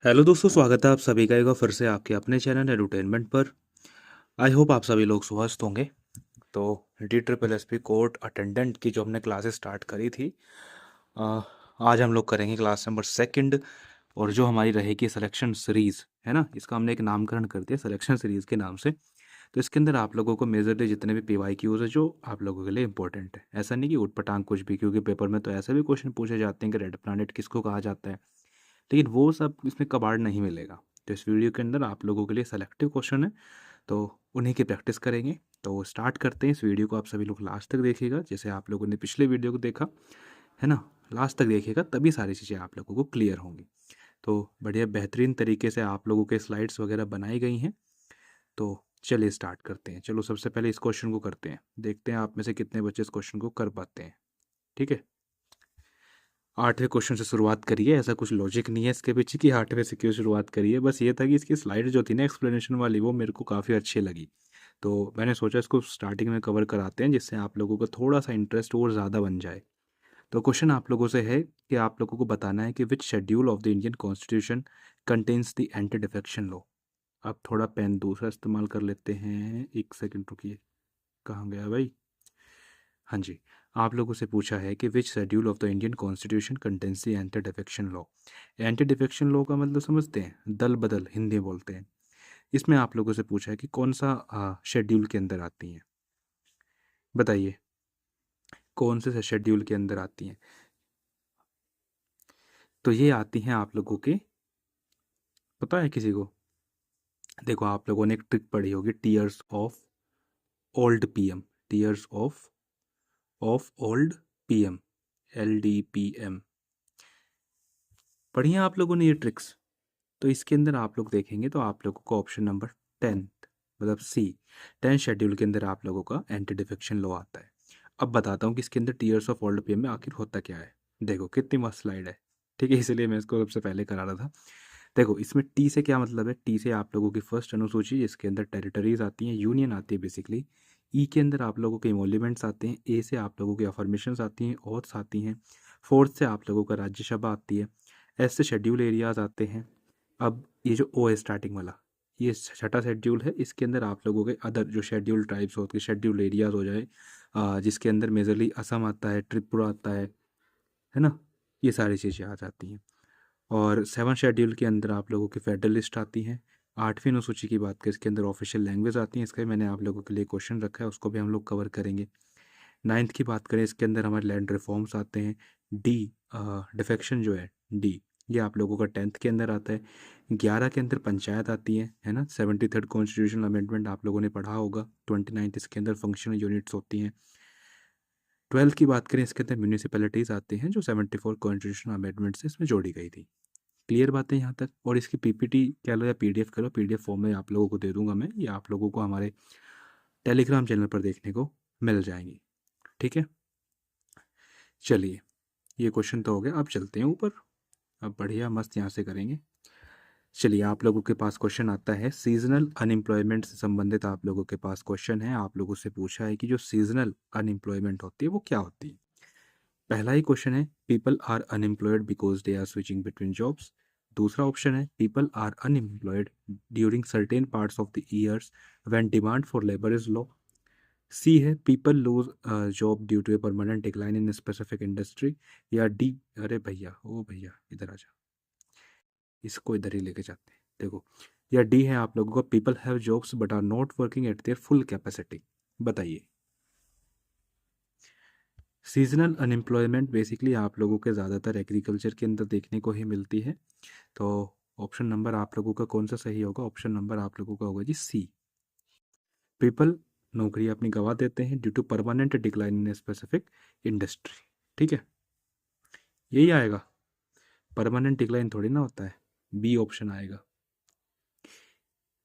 Hello दोस्तों, स्वागत है आप सभी का एक बार फिर से आपके अपने चैनल एडुटेनमेंट पर। आई होप आप सभी लोग स्वस्थ होंगे। तो DSSP कोर्ट अटेंडेंट की जो हमने क्लासेस स्टार्ट करी थी, अ, आज हम लोग करेंगे क्लास नंबर सेकंड। और जो हमारी रहेगी सिलेक्शन सीरीज़ है ना, इसका हमने एक नामकरण कर दिया सिलेक्शन सीरीज़ के नाम से। तो इसके अंदर आप लोगों को मेजरली जितने भी PYQs है जो आप लोगों के लिए इंपॉर्टेंट है, ऐसा नहीं कि उटपटांग कुछ भी, क्योंकि पेपर में तो ऐसे भी क्वेश्चन पूछे जाते हैं कि रेड प्लैनेट किसको कहा जाता है, लेकिन वो सब इसमें कबाड़ नहीं मिलेगा। तो इस वीडियो के अंदर आप लोगों के लिए सेलेक्टिव क्वेश्चन है, तो उन्हीं की प्रैक्टिस करेंगे। तो स्टार्ट करते हैं। इस वीडियो को आप सभी लोग लास्ट तक देखिएगा, जैसे आप लोगों ने पिछले वीडियो को देखा है ना। लास्ट तक देखिएगा, तभी सारी चीज़ें आप लोगों को क्लियर होंगी। तो बढ़िया बेहतरीन तरीके से आप लोगों के स्लाइड्स वगैरह बनाई गई हैं। तो चलिए स्टार्ट करते हैं। चलो सबसे पहले इस क्वेश्चन को करते हैं, देखते हैं आप में से कितने बच्चे इस क्वेश्चन को कर पाते हैं। ठीक है, 8वें क्वेश्चन से शुरुआत करिए। ऐसा कुछ लॉजिक नहीं है इसके पीछे कि 8वें से क्यों शुरुआत करिए, बस ये था कि इसकी स्लाइड जो थी ना एक्सप्लेनेशन वाली, वो मेरे को काफ़ी अच्छी लगी। तो मैंने सोचा इसको स्टार्टिंग में कवर कराते हैं, जिससे आप लोगों का थोड़ा सा इंटरेस्ट और ज़्यादा बन जाए। तो क्वेश्चन आप लोगों से है कि आप लोगों को बताना है कि which schedule of the Indian constitution contains the anti defection law. अब थोड़ा पेन दूसरा इस्तेमाल कर लेते हैं, एक सेकंड रुकिए, कहाँ गया भाई। हाँ जी, आप लोगों से पूछा है कि which schedule of the Indian constitution contains the anti defection law. Anti defection law का मतलब समझते हैं, दल बदल हिंदी बोलते हैं। इसमें आप लोगों से पूछा है कि कौन सा शेड्यूल के अंदर आती हैं। बताइए कौन से शेड्यूल के अंदर आती हैं। तो ये आती हैं आप लोगों के, पता है किसी को। देखो आप लोगों ने एक ट्रिक पढ़ी होगी, tears of old PM, tears of old PM, LDPM। पढ़ी हैं आप लोगों ने ये ट्रिक्स। तो इसके अंदर आप लोग देखेंगे तो आप लोगों को ऑप्शन नंबर 10 मतलब C, 10 शेड्यूल के अंदर आप लोगों का एंटी डिफेक्शन लॉ आता है। अब बताता हूँ कि इसके अंदर टीयर्स ऑफ ओल्ड पीएम में आखिर होता क्या है। देखो कितनी मस्त स्लाइड है। ठीक है, इसलिए मैं इसको सबसे पहले करा रहा था। देखो इसमें टी से क्या मतलब है, टी से आप लोगों की फर्स्ट अनुसूची जिसके अंदर टेरिटरीज आती हैं, यूनियन आती है बेसिकली। ई के अंदर आप लोगों के इमोल्यूमेंट्स आते हैं। ए से आप लोगों की अफर्मेशंस आती हैं, ऑथ्स आती हैं। फोर्थ से आप लोगों का राज्यसभा आती है। एस से शेड्यूल एरियाज आते हैं। अब ये जो ओ है स्टार्टिंग वाला, ये छठा शेड्यूल है। इसके अंदर आप लोगों के अदर जो शेड्यूल ट्राइब्स होते हैं, शेड्यूल एरियाज हो जाए, जिसके अंदर मेजरली असम आता है, त्रिपुरा आता है ना, ये सारी चीज़ें आ जाती हैं। और 7 शेड्यूल के अंदर आप लोगों की फेडरलिस्ट आती हैं। 8वीं अनुसूची की बात करें, इसके अंदर ऑफिशियल लैंग्वेज आती हैं। इसका भी मैंने आप लोगों के लिए क्वेश्चन रखा है, उसको भी हम लोग कवर करेंगे। 9th की बात करें, इसके अंदर हमारे लैंड रिफॉर्म्स आते हैं। डी, डिफेक्शन जो है डी, ये आप लोगों का 10th के अंदर आता है। 11 के अंदर पंचायत आती है ना। 73rd कॉन्स्टिट्यूशनल अमेंडमेंट आप लोगों ने पढ़ा होगा। 29th इसके अंदर फंक्शनल यूनिट्स होती हैं। 12th की बात करें, इसके अंदर म्यूनिसिपैलिटीज़ आती हैं, जो 74 कॉन्स्टिट्यूशनल अमेंडमेंट से इसमें जोड़ी गई थी। क्लियर बात है यहाँ तक। और इसकी PPT कह लो या PDF करो, PDF फॉर्म में आप लोगों को दे दूंगा मैं, ये आप लोगों को हमारे टेलीग्राम चैनल पर देखने को मिल जाएंगी। ठीक है, चलिए ये क्वेश्चन तो हो गया। अब चलते हैं ऊपर, अब बढ़िया मस्त यहाँ से करेंगे। चलिए आप लोगों के पास क्वेश्चन आता है सीजनल अनएम्प्लॉयमेंट से संबंधित। आप लोगों के पास क्वेश्चन है, आप लोगों से पूछा है कि जो सीजनल अनएम्प्लॉयमेंट होती है वो क्या होती है। पहला ही क्वेश्चन है, people are unemployed because they are switching between jobs. दूसरा ऑप्शन है, people are unemployed during certain parts of the years when demand for labour is low. C है, people lose job due to a permanent decline in specific industry. या D, अरे भैया ओ भैया इधर आ जा, इसको इधर ही लेके जाते हैं। देखो, या डी है आप लोगों का, people have jobs but are not working at their full capacity. बताइए। सीजनल अनएम्प्लॉयमेंट बेसिकली आप लोगों के ज़्यादातर एग्रीकल्चर के अंदर देखने को ही मिलती है। तो ऑप्शन नंबर आप लोगों का कौन सा सही होगा, ऑप्शन नंबर आप लोगों का होगा जी सी। पीपल नौकरी अपनी गंवा देते हैं due to permanent decline in specific industry. ठीक है, यही आएगा। परमानेंट डिक्लाइन थोड़ी ना होता है, बी ऑप्शन आएगा।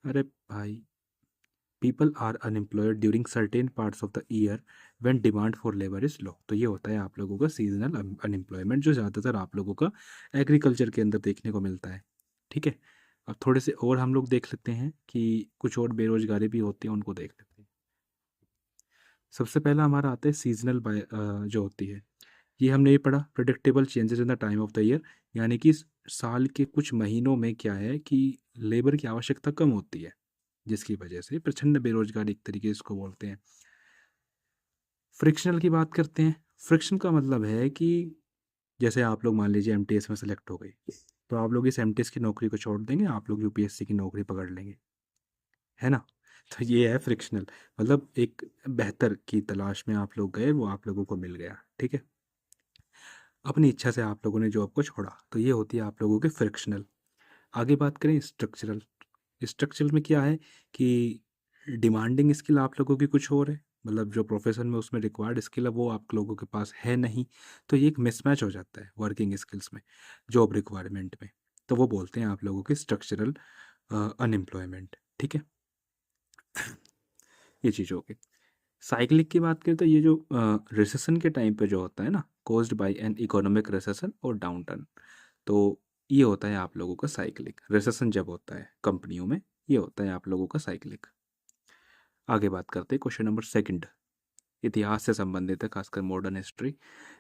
अरे भाई, people are unemployed during certain parts of the year when demand for labour is low. तो ये होता है आप लोगों का सीजनल अनएम्प्लॉयमेंट, जो ज़्यादातर आप लोगों का एग्रीकल्चर के अंदर देखने को मिलता है। ठीक है, अब थोड़े से और हम लोग देख लेते हैं कि कुछ और बेरोजगारी भी होती है, उनको देख लेते हैं। सबसे पहला हमारा आता है सीजनल जो होती है, ये हमने ये पढ़ा, predictable changes in the time of the year. यानी कि साल के कुछ महीनों में क्या है कि लेबर की आवश्यकता कम होती है, जिसकी वजह से प्रचंड बेरोजगारी एक तरीके से इसको बोलते हैं। फ्रिक्शनल की बात करते हैं। फ्रिक्शन का मतलब है कि जैसे आप लोग मान लीजिए एमटीएस में सेलेक्ट हो गए, तो आप लोग इस एमटीएस की नौकरी को छोड़ देंगे, आप लोग यूपीएससी की नौकरी पकड़ लेंगे, है ना। तो ये है फ्रिक्शनल, मतलब एक बेहतर की तलाश में आप लोग गए, वो आप लोगों को मिल गया, ठीक है। अपनी इच्छा से आप लोगों ने जॉब को छोड़ा, तो ये होती है आप लोगों के फ्रिक्शनल। आगे बात करें स्ट्रक्चरल। स्ट्रक्चरल में क्या है कि डिमांडिंग स्किल आप लोगों की कुछ और है, मतलब जो प्रोफेशन में उसमें रिक्वायर्ड स्किल है वो आप लोगों के पास है नहीं, तो ये एक मिसमैच हो जाता है वर्किंग स्किल्स में, जॉब रिक्वायरमेंट में। तो वो बोलते हैं आप लोगों की स्ट्रक्चरल अनएम्प्लॉयमेंट, ठीक है। ये चीज़ होगी। साइक्लिक की बात करें तो ये जो रिसेशन के टाइम पे जो होता है ना, caused by an economic recession और डाउनटर्न, तो ये होता है आप लोगों का साइक्लिक। रिसेशन जब होता है कंपनियों में, ये होता है आप लोगों का साइक्लिक। आगे बात करते हैं क्वेश्चन नंबर सेकंड, इतिहास से संबंधित है, खासकर मॉडर्न हिस्ट्री।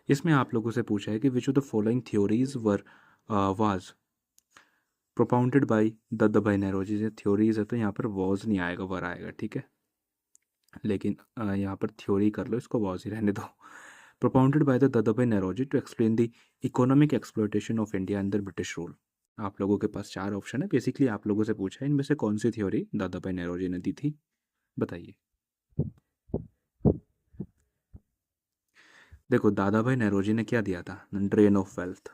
इसमें आप लोगों से पूछा है कि which of the following theories were was propounded by Dadabhai Naoroji. ये थ्योरीज है तो यहाँ पर वॉज नहीं आएगा, वर आएगा, ठीक है। लेकिन यहाँ पर थ्योरी कर लो, इसको वॉज ही रहने दो। Propounded by the Dadabhai Naoroji to explain the economic exploitation of India under British rule. आप लोगों के पास चार ऑप्शन है, बेसिकली आप लोगों से पूछा है इनमें से कौन सी थ्योरी दादाभाई नौरोजी ने दी थी, बताइए। देखो दादाभाई नौरोजी ने क्या दिया था, ड्रेन ऑफ वेल्थ।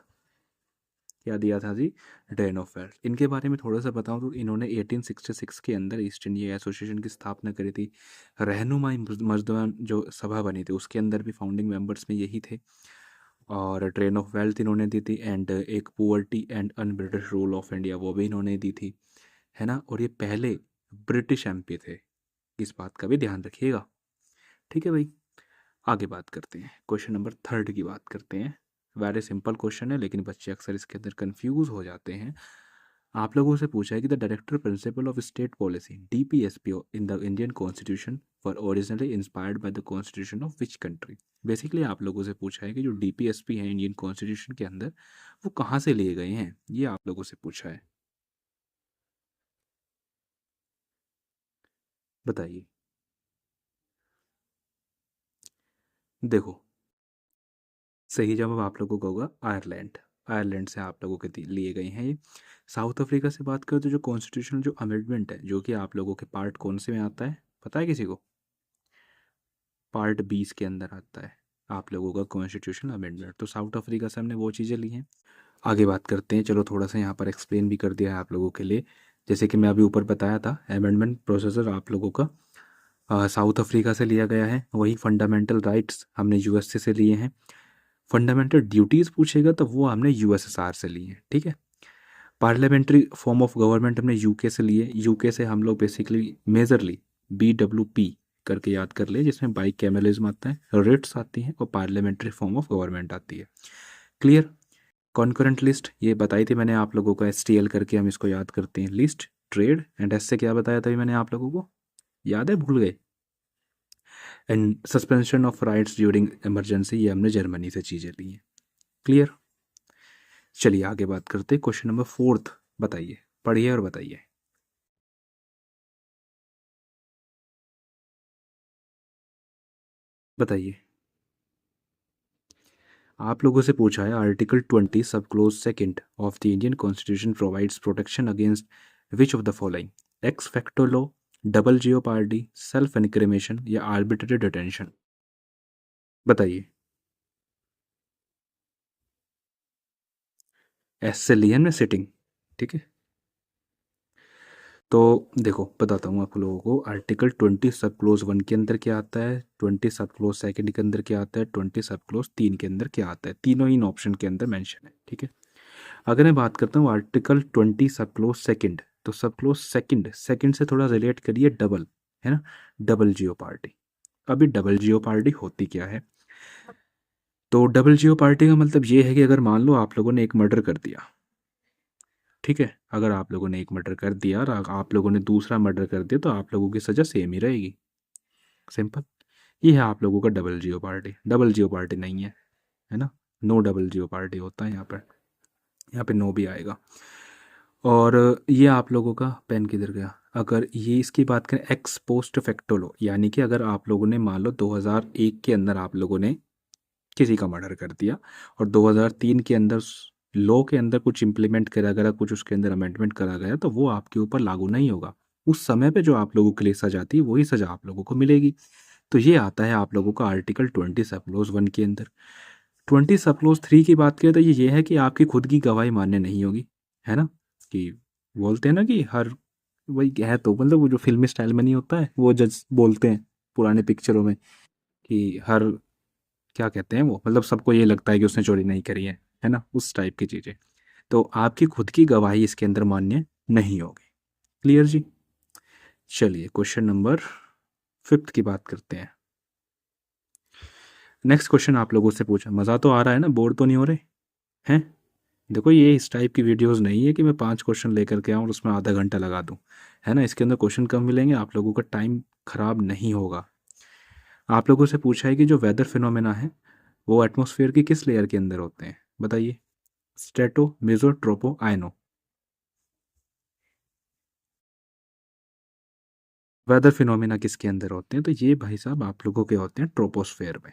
क्या दिया था जी, ड्रेन ऑफ वेल्थ। इनके बारे में थोड़ा सा बताऊं तो इन्होंने 1866 के अंदर ईस्ट इंडिया एसोसिएशन की स्थापना करी थी। रहनुमाई मजदूर जो सभा बनी थी उसके अंदर भी फाउंडिंग मेंबर्स में यही थे। और ड्रेन ऑफ वेल्थ इन्होंने दी थी, एंड एक poverty and un British rule of India वो भी इन्होंने दी थी, है ना। और ये पहले ब्रिटिश एमपी थे, इस बात का भी ध्यान रखिएगा, ठीक है भाई। आगे बात करते हैं, क्वेश्चन नंबर थर्ड की बात करते हैं। वेरी सिंपल क्वेश्चन है, लेकिन बच्चे अक्सर इसके अंदर कंफ्यूज हो जाते हैं। आप लोगों से पूछा है कि the director principle of state policy DPSP in the Indian constitution for originally inspired by the constitution of which country. Basically आप लोगों से पूछा है कि जो डीपीएसपी है इंडियन कॉन्स्टिट्यूशन के अंदर, वो कहाँ से लिए गए हैं, ये आप लोगों से पूछा है, बताइए। देखो सही जवाब आप लोगों का होगा आयरलैंड। आयरलैंड से आप लोगों के लिए गए हैं ये। साउथ अफ्रीका से बात करें तो जो कॉन्स्टिट्यूशनल जो अमेंडमेंट है, जो कि आप लोगों के पार्ट कौन से में आता है, पता है किसी को? पार्ट 20 के अंदर आता है आप लोगों का कॉन्स्टिट्यूशनल अमेंडमेंट, तो साउथ अफ्रीका से हमने वो चीज़ें ली हैं। आगे बात करते हैं, चलो थोड़ा सा यहाँ पर एक्सप्लेन भी कर दिया है आप लोगों के लिए। जैसे कि मैं अभी ऊपर बताया था, अमेंडमेंट प्रोसेसर आप लोगों का साउथ अफ्रीका से लिया गया है। वही फंडामेंटल राइट्स हमने यूएसए से लिए हैं। फंडामेंटल ड्यूटीज़ पूछेगा तो वो हमने यूएसएसआर से लिए हैं, ठीक है। पार्लियामेंट्री फॉर्म ऑफ गवर्नमेंट हमने यूके से लिए। यूके से हम लोग बेसिकली मेजरली BWP करके याद कर लिए, जिसमें बाई कैमलिज्म आता है, रिट्स आती हैं और पार्लियामेंट्री फॉर्म ऑफ गवर्नमेंट आती है। क्लियर। कॉन्करेंट लिस्ट ये बताई थी मैंने आप लोगों को, STL करके हम इसको याद करते हैं, लिस्ट ट्रेड एंड एस से क्या बताया था मैंने आप लोगों को, याद है, भूल गए। And suspension of rights during emergency, ये हमने जर्मनी से चीज़ें ली हैं। क्लियर। चलिए आगे बात करते हैं, क्वेश्चन नंबर फोर्थ, बताइए, पढ़िए और बताइए। बताइए। आप लोगों से पूछा है article 20 sub clause second of the Indian constitution provides protection against which of the following, ex facto law, double jeopardy, self incrimination या आर्बिट्रेरी डिटेंशन, बताइए। एस से लियन में सिटिंग, ठीक है। तो देखो बताता हूँ आप लोगों को, आर्टिकल 20 सब क्लोज 1 के अंदर क्या आता है, 20 सब क्लोज सेकंड के अंदर क्या आता है, 20 सब क्लोज 3 के अंदर क्या आता है, तीनों इन ऑप्शन के अंदर मेंशन है, ठीक है। अगर मैं बात करता हूँ आर्टिकल 20 सब क्लोज सेकंड, तो सब क्लोज सेकंड, सेकंड से थोड़ा रिलेट करिए डबल, है ना, डबल जियो पार्टी। अभी डबल जियो पार्टी होती क्या है, तो डबल जियो पार्टी का मतलब ये है कि अगर मान लो आप लोगों ने एक मर्डर कर दिया, ठीक है, अगर आप लोगों ने एक मर्डर कर दिया और आप लोगों ने दूसरा मर्डर कर दिया, तो आप लोगों की सज़ा सेम ही रहेगी, सिंपल। ये है आप लोगों का डबल जियो पार्टी। डबल जियो पार्टी नहीं है, है ना, नो डबल जियो पार्टी होता है यहाँ पर। यहाँ पे नो भी आएगा। और ये आप लोगों का पेन किधर गया, अगर ये इसकी बात करें एक्स पोस्ट फैक्टो लॉ, यानी कि अगर आप लोगों ने मान लो 2001 के अंदर आप लोगों ने किसी का मर्डर कर दिया और 2003 के अंदर लॉ के अंदर कुछ इम्प्लीमेंट करा गया, कुछ उसके अंदर अमेंडमेंट करा गया, तो वो आपके ऊपर लागू नहीं होगा। उस समय पे जो आप लोगों के लिए सजा थी वही सजा आप लोगों को मिलेगी। तो ये आता है आप लोगों का आर्टिकल 20 सब क्लोज 1 के अंदर। 20 सब क्लोज 3 की बात करें तो ये है कि आपकी खुद की गवाही मान्य नहीं होगी, है ना। कि बोलते हैं ना कि हर, वही है तो मतलब वो जो फिल्मी स्टाइल में नहीं होता है, वो जज बोलते हैं पुराने पिक्चरों में कि हर, क्या कहते हैं वो, मतलब सबको ये लगता है कि उसने चोरी नहीं करी है ना, उस टाइप की चीज़ें। तो आपकी खुद की गवाही इसके अंदर मान्य नहीं होगी। क्लियर जी। चलिए क्वेश्चन नंबर 5 की बात करते हैं। नेक्स्ट क्वेश्चन आप लोगों से पूछा, मज़ा तो आ रहा है ना, बोर तो नहीं हो रहे हैं। देखो ये इस टाइप की वीडियोस नहीं है कि मैं 5 क्वेश्चन लेकर के आऊँ और उसमें आधा घंटा लगा दूँ, है ना। इसके अंदर क्वेश्चन कम मिलेंगे, आप लोगों का टाइम खराब नहीं होगा। आप लोगों से पूछा है कि जो वेदर फिनोमेना है वो एटमॉस्फेयर की किस लेयर के अंदर होते हैं, बताइए। Strato, meso, tropo, iono. Weather phenomena किसके अंदर होते हैं, तो ये भाई साहब आप लोगों के होते हैं ट्रोपोस्फेयर में।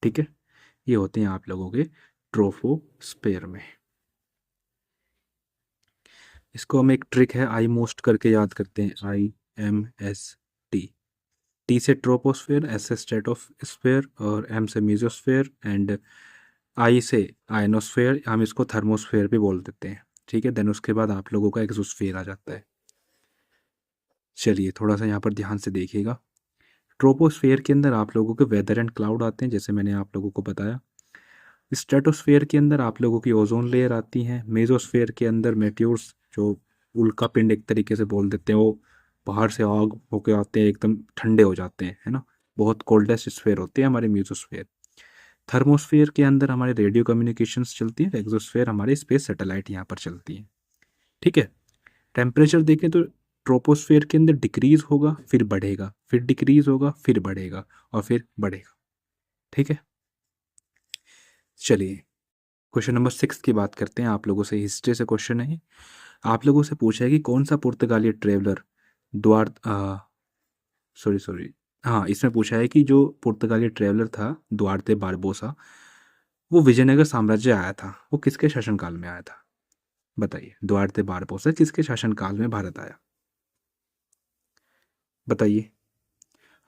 ठीक है, ये होते हैं आप लोगों के ट्रोपोस्फेयर में। इसको हम एक ट्रिक है आई मोस्ट करके याद करते हैं, IMST। टी से ट्रोपोस्फेयर, एस से स्ट्रेटोस्फेयर और एम से मीजोस्फेयर एंड आई से आयनोस्फेयर, हम इसको थर्मोस्फेयर भी बोल देते हैं। ठीक है, देन उसके बाद आप लोगों का एक्सोस्फेयर आ जाता है। चलिए थोड़ा सा यहाँ पर ध्यान से देखिएगा। ट्रोपोस्फेयर के अंदर आप लोगों के वेदर एंड क्लाउड आते हैं, जैसे मैंने आप लोगों को बताया। स्ट्रेटोस्फेयर के अंदर आप लोगों की ओजोन लेयर आती है। मेसोस्फेयर के अंदर मेट्योर्स, जो उल्का पिंड एक तरीके से बोल देते हैं, वो बाहर से आग होके आते हैं, एकदम ठंडे हो जाते हैं, है ना। बहुत कोल्डेस्ट स्फेयर होते हैं हमारे मेसोस्फेयर। थर्मोस्फेयर के अंदर हमारे रेडियो कम्युनिकेशंस चलती है। एक्सोस्फेयर हमारे स्पेस सैटेलाइट यहाँ पर चलती है। ठीक है। टेम्परेचर देखें तो ट्रोपोस्फेयर के अंदर डिक्रीज होगा, फिर बढ़ेगा, फिर डिक्रीज होगा, फिर बढ़ेगा और फिर बढ़ेगा। ठीक है। चलिए क्वेश्चन नंबर 6 की बात करते हैं। आप लोगों से हिस्ट्री से क्वेश्चन है। आप लोगों से पूछा है कि कौन सा पुर्तगाली ट्रेवलर द्वार सॉरी सॉरी हाँ, इसमें पूछा है कि जो पुर्तगाली ट्रेवलर था दुआर्ते बारबोसा, वो विजयनगर साम्राज्य आया था, वो किसके शासनकाल में आया था, बताइए। दुआर्ते बारबोसा किसके शासनकाल में भारत आया, बताइए।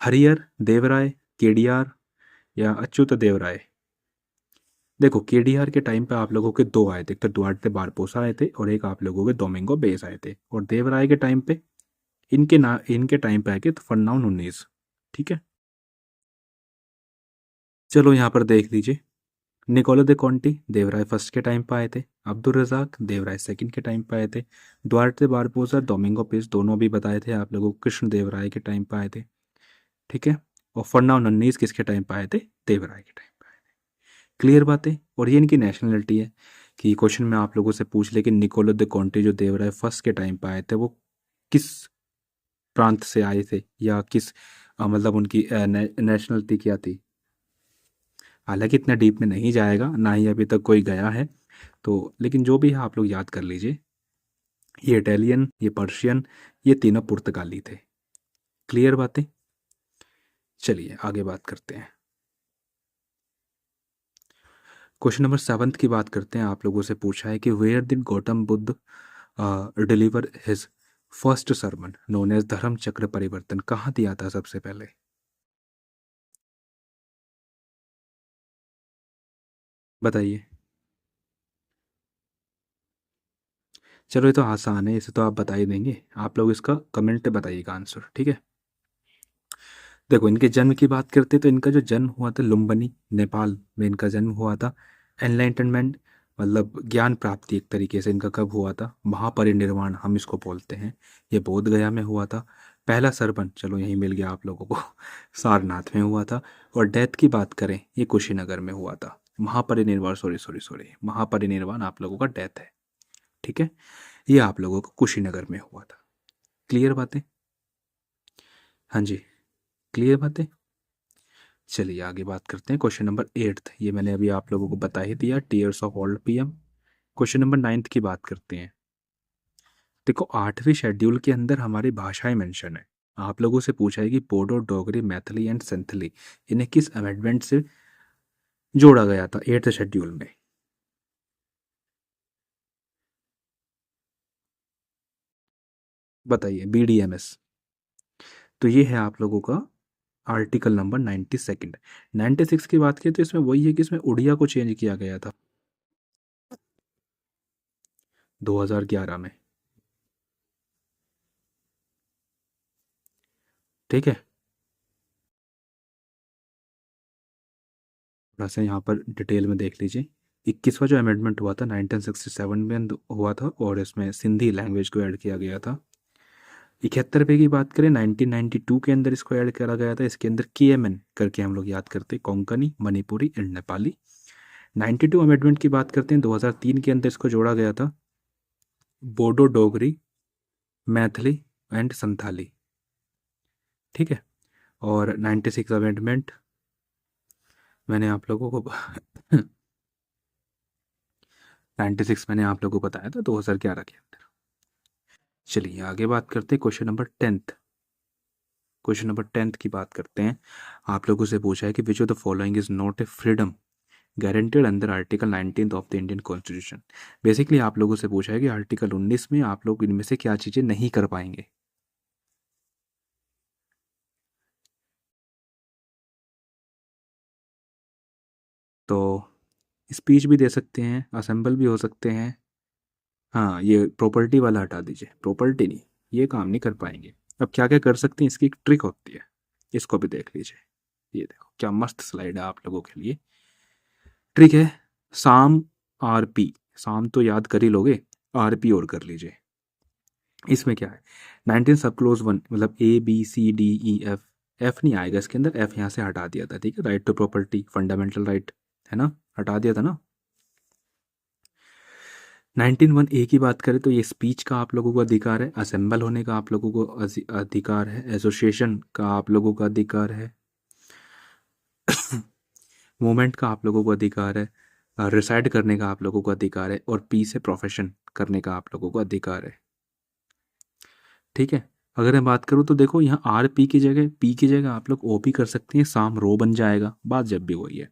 हरिहर, देवराय, केडियार या अच्युत देवराय। देखो केडीआर के टाइम पे आप लोगों के दो आए थे, एक तो दुआर्ते बारबोसा आए थे और एक आप लोगों के डोमिंगो बेस आए थे। और देवराय के टाइम पे, इनके टाइम पे आए थे तो फन्नाउन 19। ठीक है। चलो यहाँ पर देख लीजिए। निकोलो दे कॉन्टी देवराय फर्स्ट के टाइम पे आए थे। अब्दुल रजाक देवराय सेकंड के टाइम पे आए थे। दुआर्ते बारबोसा, डोमिंगो पेस दोनों भी बताए थे आप लोगों को, कृष्ण देवराय के टाइम पे आए थे। ठीक है। और फन्नाउन 19 किसके टाइम पे आए थे, देवराय के टाइम। क्लियर बातें। और ये इनकी नेशनलिटी है कि क्वेश्चन में आप लोगों से पूछ ले कि निकोलो द कॉन्टे जो देवराय फर्स्ट के टाइम पे आए थे वो किस प्रांत से आए थे, या किस मतलब उनकी नेशनलिटी क्या थी। हालांकि इतना डीप में नहीं जाएगा, ना ही अभी तक कोई गया है, तो लेकिन जो भी है आप लोग याद कर लीजिए। ये इटालियन, ये पर्शियन, ये तीनों पुर्तगाली थे। क्लियर बातें। चलिए आगे बात करते हैं। क्वेश्चन नंबर 7 की बात करते हैं। आप लोगों से पूछा है कि where did Gautam Buddha deliver his first sermon known as Dharma Chakra परिवर्तन, कहाँ दिया था सबसे पहले, बताइए। चलो ये तो आसान है, इसे तो आप बता ही देंगे। आप लोग इसका कमेंट पे बताइएगा आंसर, ठीक है। देखो इनके जन्म की बात करते हैं तो इनका जो जन्म हुआ था लुम्बिनी नेपाल में इनका जन्म हुआ था। एनलाइटनमेंट मतलब ज्ञान प्राप्ति एक तरीके से इनका कब हुआ था, महापरिनिर्वाण हम इसको बोलते हैं, ये बोध गया में हुआ था। पहला सरपंच चलो यहीं मिल गया आप लोगों को सारनाथ में हुआ था। और डेथ की बात करें ये कुशीनगर में हुआ था। महापरिनिर्वाण सॉरी सॉरी सॉरी महापरिनिर्वाण आप लोगों का डेथ है। ठीक है, ये आप लोगों को कुशीनगर में हुआ था। क्लियर बातें। हाँ जी, क्लियर बातें। चलिए आगे बात करते हैं। क्वेश्चन नंबर 8, ये मैंने अभी आप लोगों को बता ही दिया, tears of old PM। Question number 9 की बात करते हैं। देखो 8वें शेड्यूल के अंदर हमारी भाषाएं मेंशन है। आप लोगों से पूछा है कि बोडो, डोगरी, मैथिली एंड संथली इन्हें किस अमेंडमेंट से जोड़ा गया था 8th शेड्यूल में। बताइए। BDMS। तो ये है आप लोगों का आर्टिकल नंबर 92। 96 की बात की तो इसमें वही है कि इसमें उड़िया को चेंज किया गया था 2011 में। ठीक है, थोड़ा सा यहाँ पर डिटेल में देख लीजिए। 21वां जो अमेंडमेंट हुआ था 1967 में हुआ था और इसमें सिंधी लैंग्वेज को ऐड किया गया था। 71 की बात करें 1992 के अंदर इसको ऐड करा गया था। इसके अंदर KMN करके हम लोग याद करते हैं, कोंकणी, मणिपुरी एंड नेपाली। 92 अमेंडमेंट की बात करते हैं 2003 के अंदर इसको जोड़ा गया था बोडो, डोगरी, मैथिली एंड संथाली। ठीक है, और 96 अमेंडमेंट मैंने आप लोगों को 96 मैंने आप लोगों को बताया था 2011 के अंदर। चलिए आगे बात करते हैं क्वेश्चन नंबर 10। क्वेश्चन नंबर 10 की बात करते हैं। आप लोगों से पूछा है कि which of the following is not a freedom guaranteed under article 19 of the Indian constitution. Basically आप लोगों से पूछा है कि आर्टिकल 19 में आप लोग इनमें से क्या चीज़ें नहीं कर पाएंगे। तो स्पीच भी दे सकते हैं, असेंबल भी हो सकते हैं। हाँ, ये प्रॉपर्टी वाला हटा दीजिए, प्रॉपर्टी नहीं, ये काम नहीं कर पाएंगे। अब क्या क्या कर सकते हैं इसकी एक ट्रिक होती है, इसको भी देख लीजिए। ये देखो क्या मस्त स्लाइड है आप लोगों के लिए। ट्रिक है साम RP। साम तो याद कर ही लोगे, RP और कर लीजिए। इसमें क्या है 19 सब क्लोज 1 मतलब ABCDEF। एफ नहीं आएगा इसके अंदर, एफ यहाँ से हटा दिया था। ठीक है, right to property, fundamental right है ना, हटा दिया था ना। 19(1)(a) की बात करें तो ये स्पीच का आप लोगों को अधिकार है, असेंबल होने का आप लोगों को अधिकार है, एसोसिएशन का आप लोगों का अधिकार है, मूवमेंट का आप लोगों को अधिकार है, रिसाइड करने का आप लोगों को अधिकार है, और पी से प्रोफेशन करने का आप लोगों को अधिकार है। ठीक है, अगर मैं बात करूँ तो देखो यहाँ RP की जगह, P की जगह आप लोग OP कर सकते हैं, साम रो बन जाएगा, बात जब भी वही है।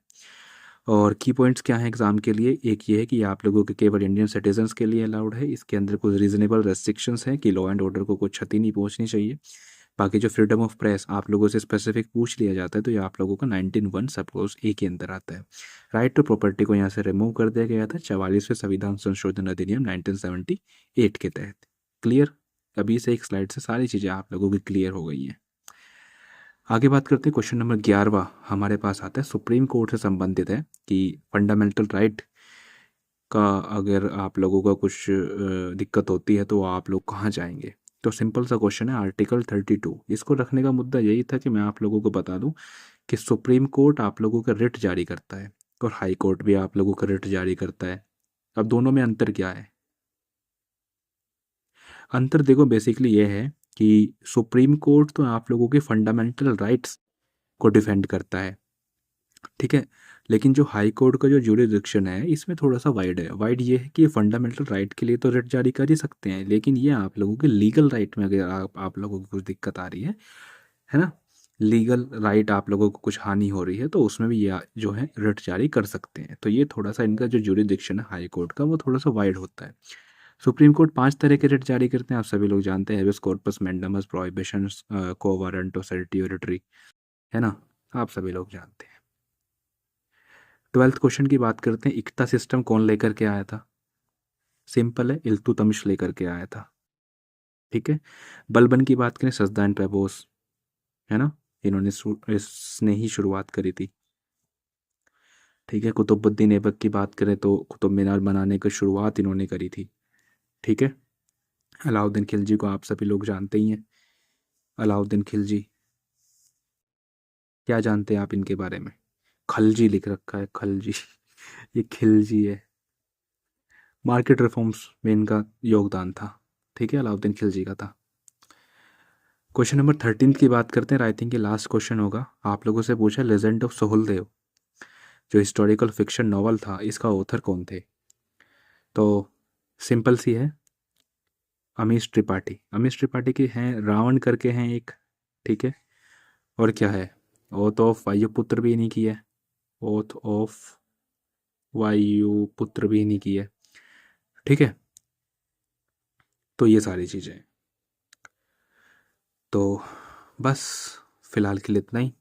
और की पॉइंट्स क्या है एग्जाम के लिए, एक ये है कि आप लोगों के केवल इंडियन सिटीजन्स के लिए अलाउड है। इसके अंदर कुछ रीजनेबल रेस्ट्रिक्शंस हैं कि लॉ एंड ऑर्डर को कुछ क्षति नहीं पहुंचनी चाहिए। बाकी जो फ्रीडम ऑफ प्रेस आप लोगों से स्पेसिफिक पूछ लिया जाता है तो ये आप लोगों का 19(1) सपोज A के अंदर आता है। राइट टू प्रॉपर्टी को यहाँ से रिमूव कर दिया गया था 44वें संविधान संशोधन अधिनियम 1978 के तहत। क्लियर, अभी से एक स्लाइड से सारी चीज़ें आप लोगों की क्लियर हो गई हैं। आगे बात करते हैं क्वेश्चन नंबर 11 हमारे पास आता है, सुप्रीम कोर्ट से संबंधित है कि फंडामेंटल राइट का अगर आप लोगों का कुछ दिक्कत होती है तो आप लोग कहाँ जाएंगे। तो सिंपल सा क्वेश्चन है आर्टिकल 32। इसको रखने का मुद्दा यही था कि मैं आप लोगों को बता दूं कि सुप्रीम कोर्ट आप लोगों का रिट जारी करता है और हाई कोर्ट भी आप लोगों का रिट जारी करता है। अब दोनों में अंतर क्या है? अंतर देखो बेसिकली ये है कि सुप्रीम कोर्ट तो आप लोगों के फंडामेंटल राइट्स को डिफेंड करता है। ठीक है, लेकिन जो हाई कोर्ट का जो ज्यूरिडिक्शन है इसमें थोड़ा सा वाइड है। वाइड ये है कि ये फंडामेंटल राइट के लिए तो रिट जारी कर ही सकते हैं, लेकिन ये आप लोगों के लीगल राइट में अगर आप लोगों को कुछ दिक्कत आ रही है ना, लीगल राइट आप लोगों को कुछ हानि हो रही है तो उसमें भी ये जो है रिट जारी कर सकते हैं। तो ये थोड़ा सा इनका जो ज्यूरिडिक्शन है हाई कोर्ट का वो थोड़ा सा वाइड होता है। सुप्रीम कोर्ट 5 तरह के रिट जारी करते हैं, आप सभी लोग जानते हैं, हेबियस कॉर्पस, मैंडेमस, प्रोहिबिशन, क्वो वारंटो, सर्टियोरिटरी, है ना, आप सभी लोग जानते हैं। 12th क्वेश्चन की बात करते हैं, इक्ता सिस्टम कौन लेकर के आया था? सिंपल है, इल्तुतमिश लेकर के आया था। ठीक है, बलबन की बात करें, सजदान पैबोस, है ना, इन्होंने इसने ही शुरुआत करी थी। ठीक है, कुतुबुद्दीन ऐबक की बात करें तो कुतुब मीनार बनाने की शुरुआत इन्होंने करी थी। ठीक है, अलाउद्दीन खिलजी को आप सभी लोग जानते ही हैं। अलाउद्दीन खिलजी, क्या जानते हैं आप इनके बारे में? खलजी लिख रखा है, खलजी ये खिलजी है। मार्केट रिफॉर्म्स में इनका योगदान था। ठीक है, अलाउद्दीन खिलजी का था। क्वेश्चन नंबर 13 की बात करते हैं, आई थिंक ये लास्ट क्वेश्चन होगा। आप लोगों से पूछा लेजेंड ऑफ सोहलदेव जो हिस्टोरिकल फिक्शन नॉवल था, इसका ऑथर कौन थे? तो सिंपल सी है, अमीश त्रिपाठी के हैं, रावण करके हैं एक, ठीक है। और क्या है, ओथ ऑफ वायुपुत्र भी इन्हीं की है, ओथ ऑफ वायुपुत्र भी इन्हीं की है, ठीक है। तो ये सारी चीज़ें हैं। तो बस फिलहाल के लिए इतना ही।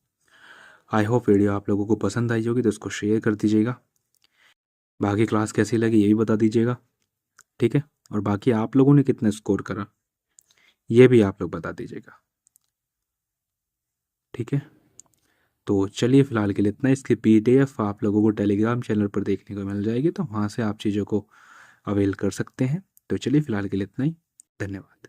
आई होप वीडियो आप लोगों को पसंद आई होगी, तो इसको शेयर कर दीजिएगा। बाकी क्लास कैसी लगी ये भी बता दीजिएगा, ठीक है। और बाकी आप लोगों ने कितना स्कोर करा ये भी आप लोग बता दीजिएगा, ठीक है। तो चलिए फिलहाल के लिए इतना। इसकी पीडीएफ आप लोगों को टेलीग्राम चैनल पर देखने को मिल जाएगी, तो वहाँ से आप चीज़ों को अवेल कर सकते हैं। तो चलिए फिलहाल के लिए इतना ही। धन्यवाद।